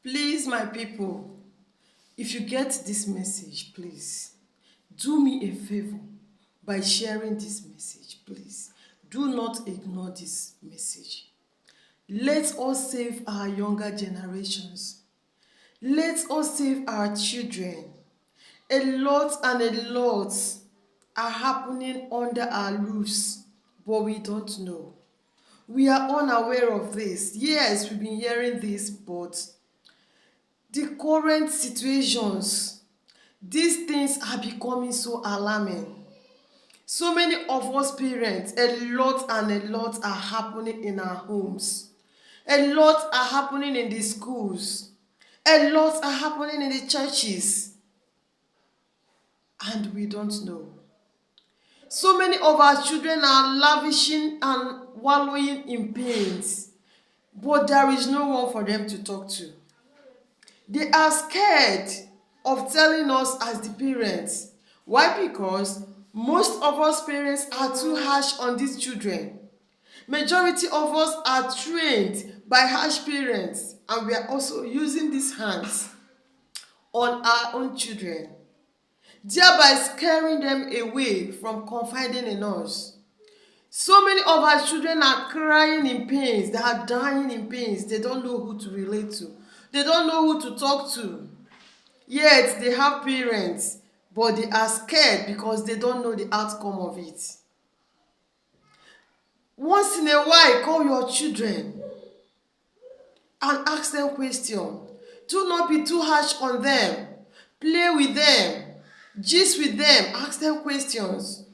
Please, my people, if you get this message, please do me a favor by sharing this message. Please do not ignore this message. Let us save our younger generations. Let us save our children. A lot and a lot are happening under our roofs, but we don't know. We are unaware of this. Yes, we've been hearing this, but the current situations, these things are becoming so alarming. So many of us parents, a lot and a lot are happening in our homes. A lot are happening in the schools. A lot are happening in the churches. And we don't know. So many of our children are lavishing and wallowing in pains, but there is no one for them to talk to. They are scared of telling us as the parents. Why? Because most of us parents are too harsh on these children. Majority of us are trained by harsh parents, and we are also using these hands on our own children, thereby scaring them away from confiding in us. So many of our children are crying in pains, they are dying in pains, they don't know who to relate to, they don't know who to talk to. Yet they have parents, but they are scared because they don't know the outcome of it. Once in a while, call your children and ask them questions. Do not be too harsh on them. Play with them, gist with them, ask them questions.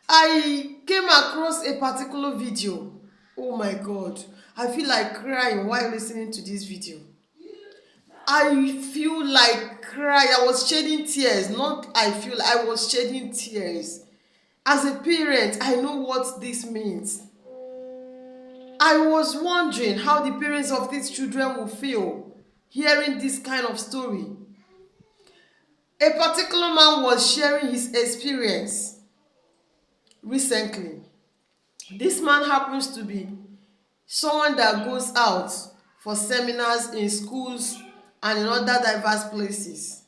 I came across a particular video. Oh my God, I feel like crying while listening to this video. I feel like crying. I was shedding tears. I was shedding tears. As a parent, I know what this means. I was wondering how the parents of these children will feel hearing this kind of story. A particular man was sharing his experience recently. This man happens to be someone that goes out for seminars in schools and in other diverse places.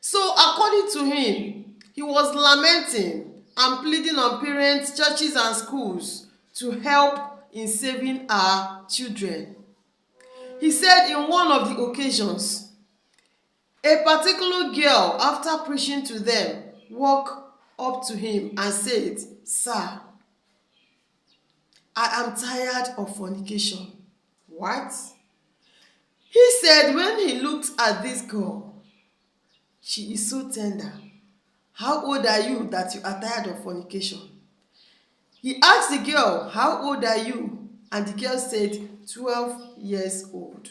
So according to him, he was lamenting and pleading on parents, churches and schools to help in saving our children. He said in one of the occasions, a particular girl, after preaching to them, walked up to him and said, "Sir, I am tired of fornication." What? He said when he looked at this girl, she is so tender. How old are you that you are tired of fornication? He asked the girl, "How old are you?" And the girl said, 12 years old.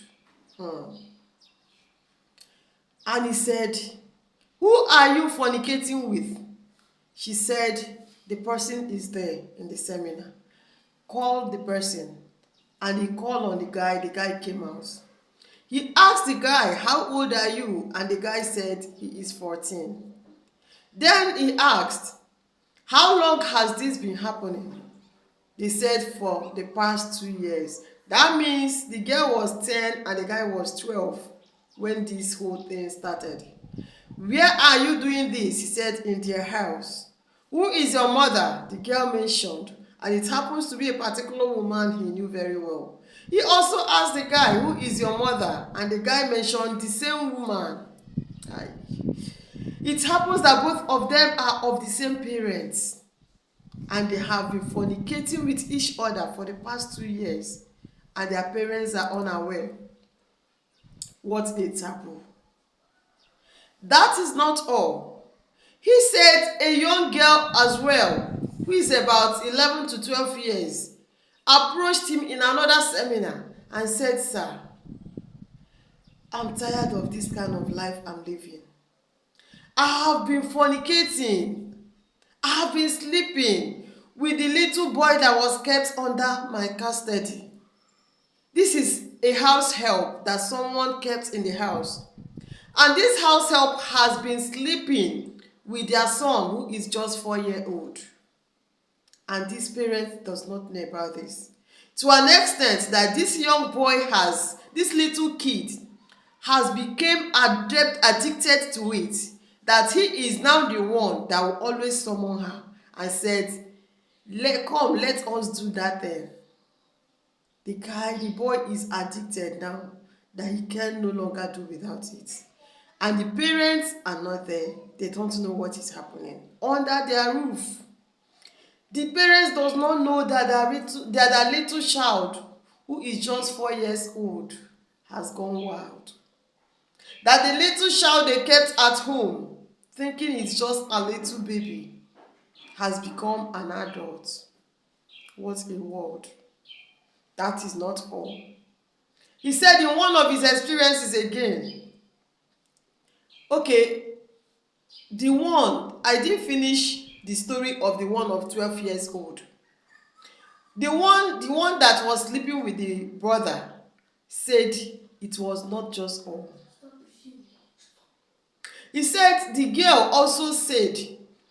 And he said, "Who are you fornicating with?" She said, "The person is there in the seminar." Called the person, and he called on the guy came out. He asked the guy, "How old are you?" And the guy said he is 14. Then he asked, "How long has this been happening?" They said for the past 2 years. That means the girl was 10 and the guy was 12 when this whole thing started. "Where are you doing this?" He said, "In their house." "Who is your mother?" The girl mentioned, and it happens to be a particular woman he knew very well. He also asked the guy, "Who is your mother?" And the guy mentioned the same woman. It happens that both of them are of the same parents, and they have been fornicating with each other for the past 2 years, and their parents are unaware. What a taboo. That is not all. He said a young girl as well, who is about 11 to 12 years, approached him in another seminar and said, "Sir, I'm tired of this kind of life I'm living. I have been fornicating. I have been sleeping with the little boy that was kept under my custody." This is a house help that someone kept in the house. And this house help has been sleeping with their son who is just 4 years old. And this parent does not know about this. to an extent that this young boy this little kid has become addicted to it, that he is now the one that will always summon her and said, come, let us do that thing. The boy is addicted now, that he can no longer do without it. And the parents are not there. They don't know what is happening under their roof. The parents does not know that their little child, who is just 4 years old, has gone wild. That the little child they kept at home, thinking it's just a little baby, has become an adult. What a world. That is not all. He said in one of his experiences again, okay, I didn't finish the story of the one of 12 years old. The one that was sleeping with the brother said it was not just all. He said the girl also said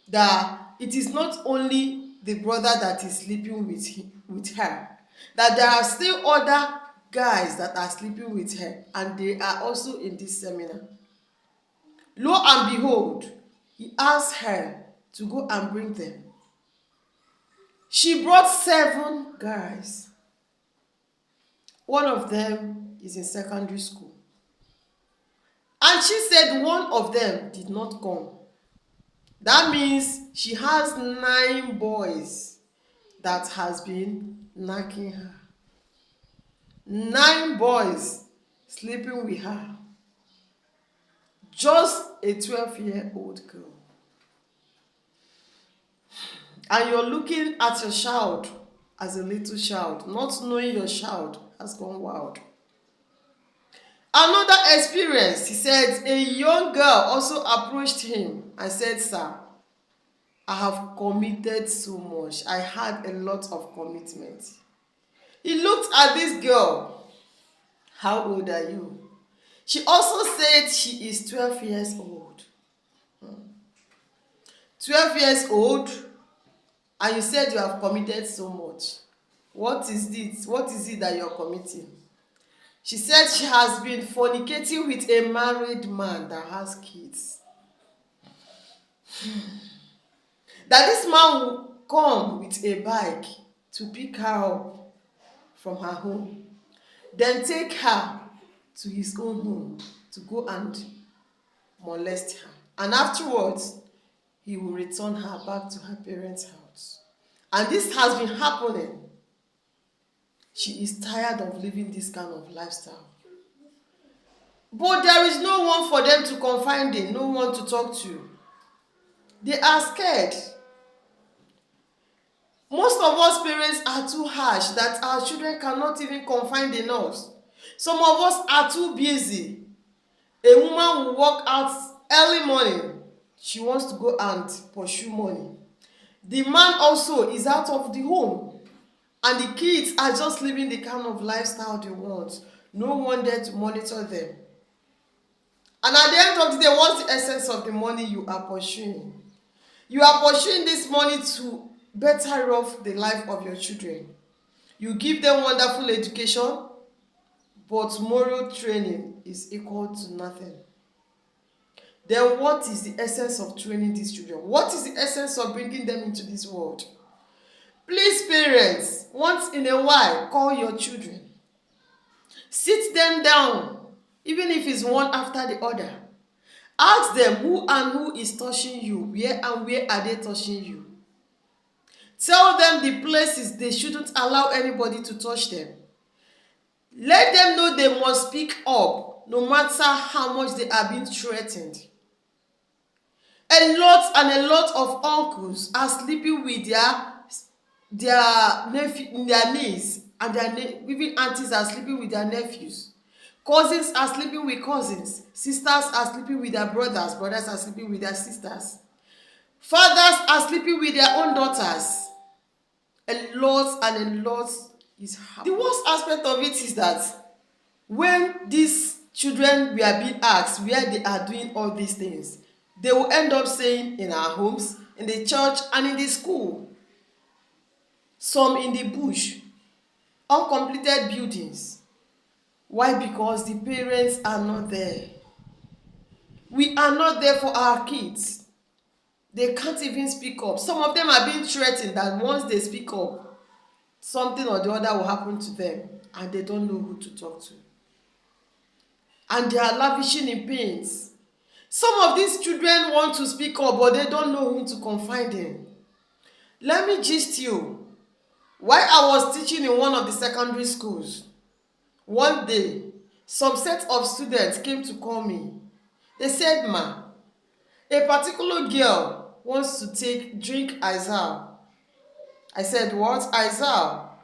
that it is not only the brother that is sleeping with her, that there are still other guys that are sleeping with her, and they are also in this seminar. Lo and behold, he asked her to go and bring them. She brought 7 guys. One of them is in secondary school. And she said one of them did not come. That means she has 9 boys that has been knacking her. 9 boys sleeping with her. Just a 12-year-old girl. And you're looking at your child as a little child, not knowing your child has gone wild. Another experience, he said, a young girl also approached him and said, "Sir, I have committed so much. I had a lot of commitment." He looked at this girl. "How old are you?" She also said she is 12 years old. 12 years old, and you said you have committed so much. What is it? What is it that you're committing? She said she has been fornicating with a married man that has kids. That this man will come with a bike to pick her up from her home, then take her to his own home to go and molest her. And afterwards, he will return her back to her parents' house. And this has been happening. She is tired of living this kind of lifestyle. But there is no one for them to confide in, no one to talk to. They are scared. Most of us parents are too harsh that our children cannot even confide in us. Some of us are too busy. A woman will walk out early morning. She wants to go and pursue money. The man also is out of the home. And the kids are just living the kind of lifestyle they want. No one there to monitor them. And at the end of the day, what's the essence of the money you are pursuing? You are pursuing this money to better off the life of your children. You give them wonderful education, but moral training is equal to nothing. Then what is the essence of training these children? What is the essence of bringing them into this world? Please, parents, once in a while, call your children. Sit them down, even if it's one after the other. Ask them who is touching you, where are they touching you. Tell them the places they shouldn't allow anybody to touch them. Let them know they must speak up, no matter how much they are being threatened. A lot of uncles are sleeping with their niece, and even aunties are sleeping with their nephews. Cousins are sleeping with cousins. Sisters are sleeping with their brothers. Brothers are sleeping with their sisters. Fathers are sleeping with their own daughters. A lot is happening. The worst aspect of it is that when these children were being asked where they are doing all these things, they will end up saying in our homes, in the church, and in the school. Some in the bush. uncompleted buildings. Why? Because the parents are not there. We are not there for our kids. They can't even speak up. Some of them are being threatened that once they speak up, something or the other will happen to them, and they don't know who to talk to. And they are lavishing in pains. Some of these children want to speak up, but they don't know whom to confide in. Let me gist you. While I was teaching in one of the secondary schools, one day, some set of students came to call me. They said, "Ma, a particular girl wants to drink Izal." I said, "What? Izal?"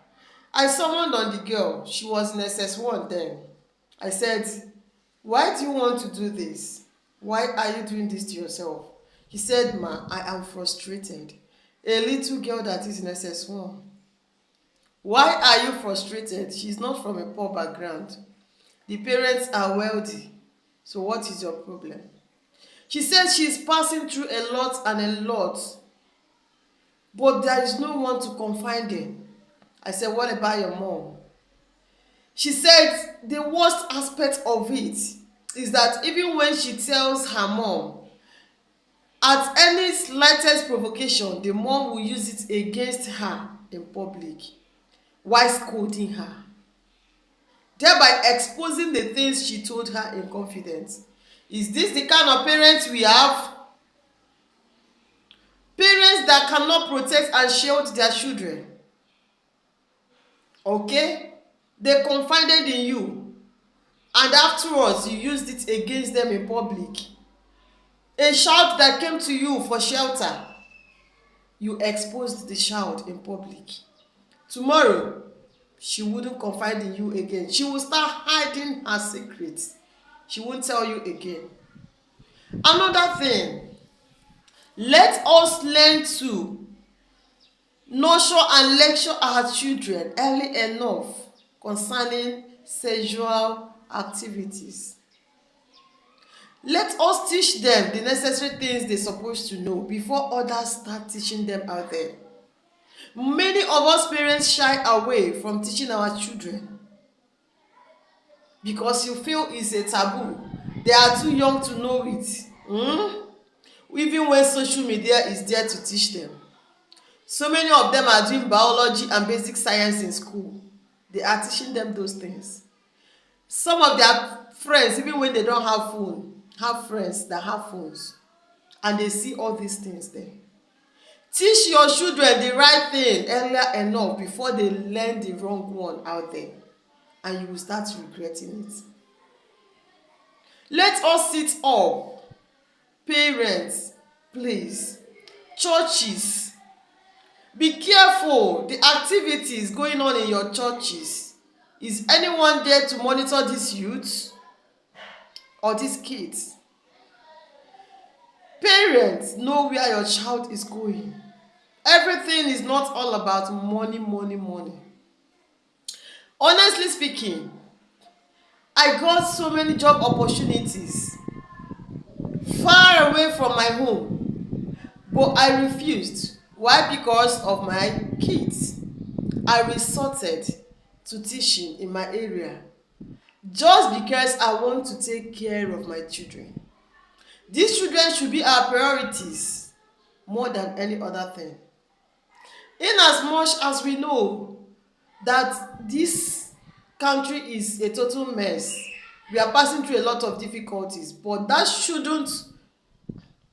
I summoned on the girl. She was in SS1 then. I said, "Why do you want to do this? Why are you doing this to yourself?" He said, "Ma, I am frustrated. A little girl that is in SS1. Why are you frustrated? She's not from a poor background. The parents are wealthy. So what is your problem?" She said she's passing through a lot and a lot, but there is no one to confide in. I said, "What about your mom?" She said the worst aspect of it is that even when she tells her mom, at any slightest provocation, the mom will use it against her in public while scolding her, thereby exposing the things she told her in confidence. Is this the kind of parents we have? Parents that cannot protect and shield their children. Okay? They confided in you, and afterwards you used it against them in public. A child that came to you for shelter, you exposed the child in public. Tomorrow, she wouldn't confide in you again. She will start hiding her secrets. She won't tell you again. Another thing, let us learn to nurture and lecture our children early enough concerning sexual activities. Let us teach them the necessary things they're supposed to know before others start teaching them out there. Many of us parents shy away from teaching our children because you feel it's a taboo. They are too young to know it. Even when social media is there to teach them. So many of them are doing biology and basic science in school. They are teaching them those things. Some of their friends, even when they don't have phone, have friends that have phones, and they see all these things there. Teach your children the right thing earlier enough before they learn the wrong one out there, and you will start regretting it. Let us sit up. Parents, please. Churches, be careful the activities going on in your churches. Is anyone there to monitor these youths or these kids? Parents, know where your child is going. Everything is not all about money, money, money. Honestly speaking, I got so many job opportunities far away from my home, but I refused. Why? Because of my kids. I resorted to teaching in my area just because I want to take care of my children. These children should be our priorities more than any other thing. In as much as we know that this country is a total mess, we are passing through a lot of difficulties, but that shouldn't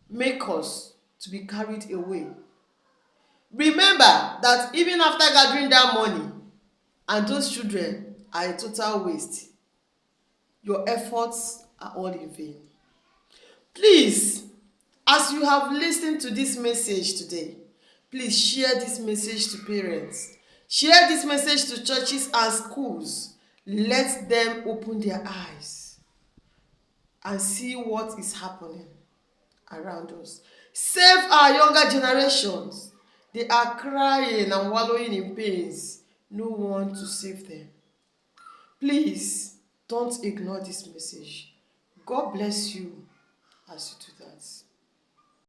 make us to be carried away. Remember that even after gathering that money and those children are a total waste, your efforts are all in vain. Please, as you have listened to this message today, please share this message to parents. Share this message to churches and schools. Let them open their eyes and see what is happening around us. Save our younger generations. They are crying and wallowing in pains. No one to save them. Please, don't ignore this message. God bless you as you do.